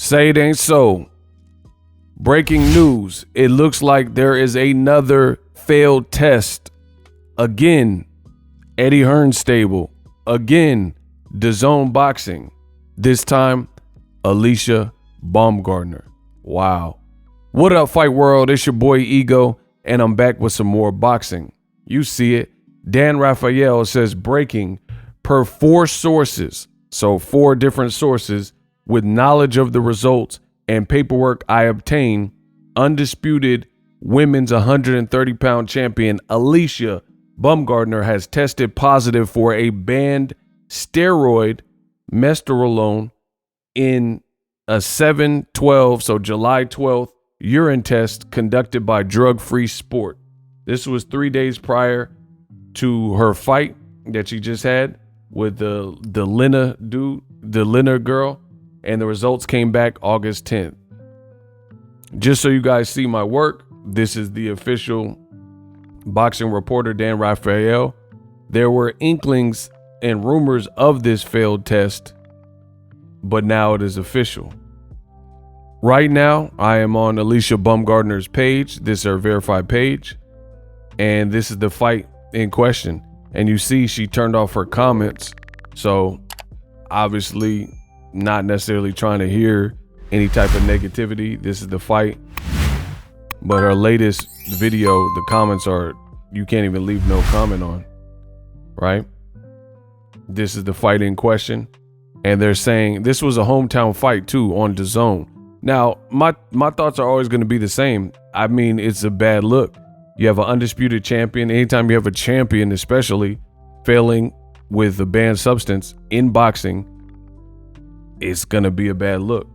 Say it ain't so. Breaking news. It looks like there is another failed test. Again, Eddie Hearn's stable. Again, DAZN Boxing. This time, Alycia Baumgardner. Wow. What up, Fight World? It's your boy Ego, and I'm back with some more boxing. You see it. Dan Rafael says breaking per 4 sources. So 4 different sources with knowledge of the results and paperwork I obtained. Undisputed women's 130-pound champion Alycia Baumgardner has tested positive for a banned steroid, Mesterolone, in a 7/12, so July 12th, urine test conducted by Drug Free Sport. This was 3 days prior to her fight that she just had with the Lena girl, and the results came back August 10th. Just so you guys see my work, this is the official boxing reporter, Dan Rafael. There were inklings and rumors of this failed test, but now it is official. Right now, I am on Alycia Baumgardner's page. This is her verified page, and this is the fight in question. And you see she turned off her comments, so obviously not necessarily trying to hear any type of negativity. This is the fight. But her latest video, the comments are, you can't even leave no comment on, right? This is the fight in question. And they're saying this was a hometown fight too on DAZN. Now, my thoughts are always going to be the same. I mean, it's a bad look. You have an undisputed champion. Anytime you have a champion, especially failing with a banned substance in boxing, it's going to be a bad look.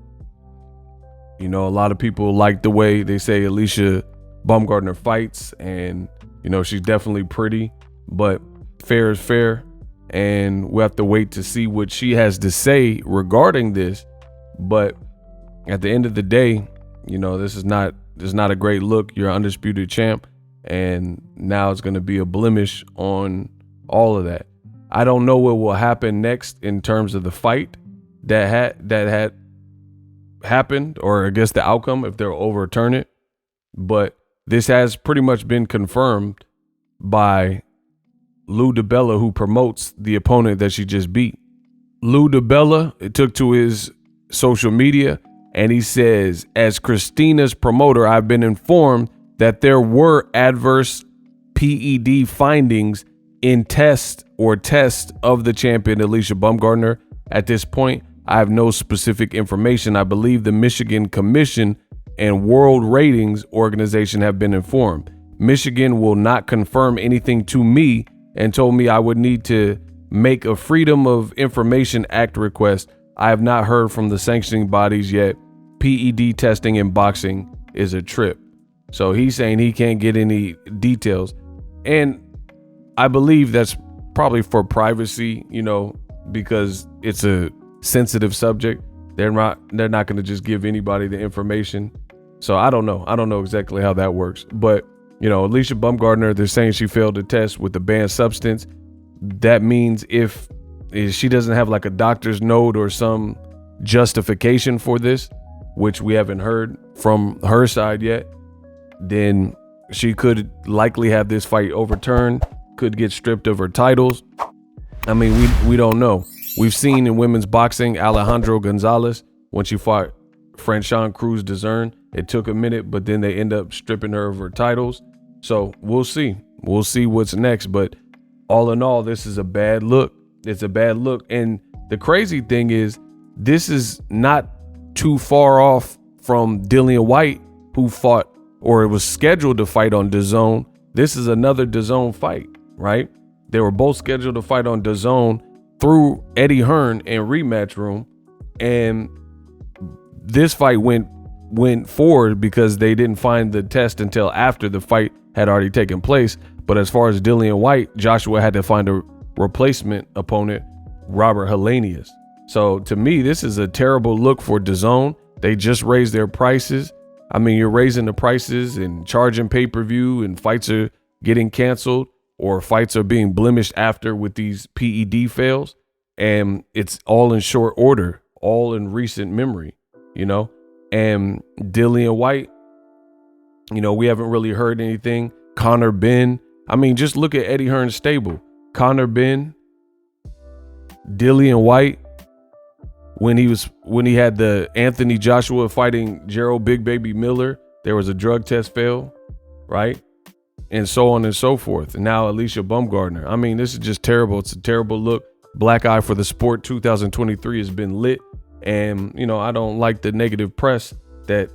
You know, a lot of people like the way they say Alycia Baumgardner fights, and, you know, she's definitely pretty, but fair is fair. And we'll have to wait to see what she has to say regarding this. But at the end of the day, you know, this is not a great look. You're an undisputed champ, and now it's going to be a blemish on all of that. I don't know what will happen next in terms of the fight that had happened, or I guess the outcome, if they'll overturn it. But this has pretty much been confirmed by DiBella, who promotes the opponent that she just beat. DiBella took to his social media, and he says, as Christina's promoter, I've been informed that there were adverse PED findings in tests of the champion Alycia Baumgardner. At this point, I have no specific information. I believe the Michigan Commission and World Ratings Organization have been informed. Michigan will not confirm anything to me and told me I would need to make a Freedom of Information Act request. I have not heard from the sanctioning bodies yet. PED testing in boxing is a trip. So he's saying he can't get any details. And I believe that's probably for privacy, you know, because it's a sensitive subject. They're not going to just give anybody the information. So I don't know exactly how that works. But, you know, Alycia Baumgardner, they're saying she failed the test with the banned substance. That means if she doesn't have like a doctor's note or some justification for this, which we haven't heard from her side yet, then she could likely have this fight overturned, could get stripped of her titles. I mean, we don't know. We've seen in women's boxing, Alejandro Gonzalez, when she fought Franchon Cruz DAZN, it took a minute, but then they end up stripping her of her titles. So we'll see. We'll see what's next. But all in all, this is a bad look. It's a bad look. And the crazy thing is, this is not too far off from Dillian Whyte, who fought, or it was scheduled to fight on DAZN. This is another DAZN fight, right? They were both scheduled to fight on DAZN through Eddie Hearn in Rematch Room. And this fight went forward because they didn't find the test until after the fight had already taken place. But as far as Dillian Whyte, Joshua had to find a replacement opponent, Robert Helenius. So to me, this is a terrible look for DAZN. They just raised their prices. I mean, you're raising the prices and charging pay-per-view, and fights are getting canceled, or fights are being blemished after with these PED fails. And it's all in short order, all in recent memory. you know, and Dillian White, you know, we haven't really heard anything. Connor Ben. I mean, just look at Eddie Hearn's stable. Connor Ben, Dillian White, when he had the Anthony Joshua fighting Gerald Big Baby Miller, there was a drug test fail, right? And so on and so forth. And now Alycia Baumgardner. I mean, this is just terrible. It's a terrible look. Black Eye for the Sport 2023 has been lit. And, you know, I don't like the negative press that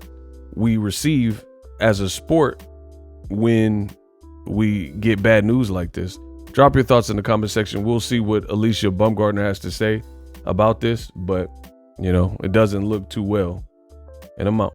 we receive as a sport when we get bad news like this. Drop your thoughts in the comment section. We'll see what Alycia Baumgardner has to say about this, but, you know, it doesn't look too well. And I'm out.